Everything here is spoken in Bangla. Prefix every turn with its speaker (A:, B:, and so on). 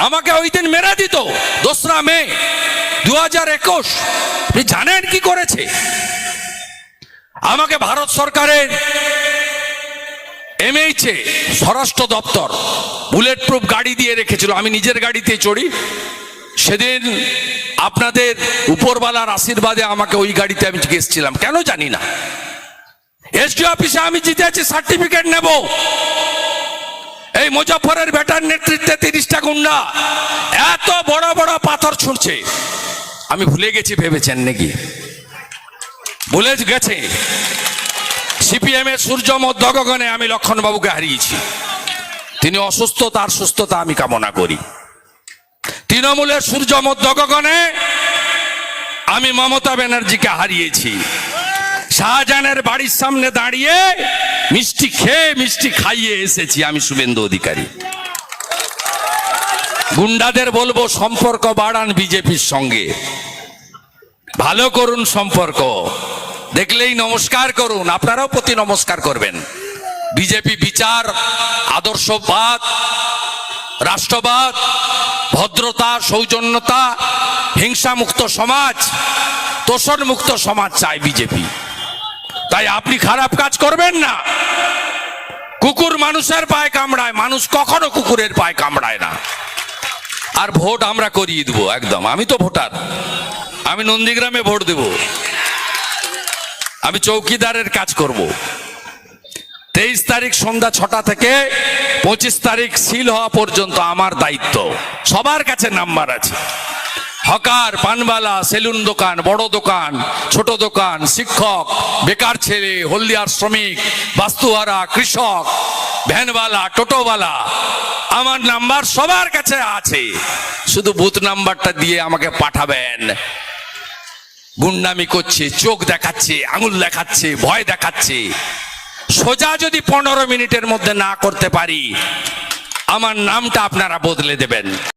A: আমাকে ওই দিন মেরে দিত 2রা মে 2021। আপনি জানেন কি করেছে? আমাকে ভারত সরকারের এমএইচে স্বরাষ্ট্র দপ্তর বুলেট প্রুফ গাড়ি দিয়ে রেখেছিল, আমি নিজের গাড়িতে চড়ি। সেদিন আপনাদের উপরওয়ালার আশীর্বাদে আমাকে ওই গাড়িতে আমি গেছিলাম, কেন জানি না। এসডি অফিসে আমি জিতেছি, সার্টিফিকেট নেব। এই মুজফ্ফরের বেটার নেতৃত্বে 30টা গুন্ডা এত বড় বড় পাথর ছুঁড়ছে। আমি ভুলে গেছি ভেবেছেন নাকি? ভুলে গেছে। সিপিএম এর সূর্য মধ্যগগনে আমি লক্ষণবাবুকে হারিয়েছি। তিনি অসুস্থ, তার সুস্থতা আমি কামনা করি। তৃণমূলের সূর্য মধ্যগগনে আমি মমতা ব্যানার্জিকে হারিয়েছি। শাহজাহানের বাড়ির সামনে দাঁড়িয়ে মিষ্টি খেয়ে মিষ্টি খাইয়ে এসেছি আমি শুভেন্দু অধিকারী। গুন্ডাদের বলবো সম্পর্ক বাড়ান বিজেপির সঙ্গে, ভালো করুন সম্পর্ক, দেখলেই নমস্কার করুন, আপনারাও প্রতি নমস্কার করবেন। বিজেপি বিচার, আদর্শবাদ, রাষ্ট্রবাদ, ভদ্রতা, সৌজন্যতা, হিংসামুক্ত সমাজ, তোষণ মুক্ত সমাজ চায় বিজেপি। তাই আপনি খারাপ কাজ করবেন না। কুকুর মানুষের পায়ে কামড়ায়, মানুষ কখনো কুকুরের পায়ে কামড়ায় না। আর ভোট আমরা করিয়ে দেবো একদম। আমি তো ভোটার, আমি নন্দীগ্রামে ভোট দেব, আমি চৌকিদারের কাজ করব। 23 তারিখ সন্ধ্যা 6টা থেকে 25 তারিখ সিল হওয়া পর্যন্ত আমার দায়িত্ব। সবার কাছে নাম্বার আছে। হকার, পানবালা, সেলুন দোকান, বড় দোকান, ছোট দোকান, শিক্ষক, বেকার ছেলে, হলদিয়ার শ্রমিক, বাস্তুহারা, কৃষক, ভ্যানওয়ালা, টোটোওয়ালা, আমার নাম্বার সবার কাছে আছে। শুধু বুথ নাম্বারটা দিয়ে আমাকে পাঠাবেন। গুন্ডামি করছে, চোখ দেখাচ্ছে, আঙুল দেখাচ্ছে, ভয় দেখাচ্ছে, সোজা যদি 15 মিনিটের মধ্যে না করতে পারি, আমার নামটা আপনারা বদলে দেবেন।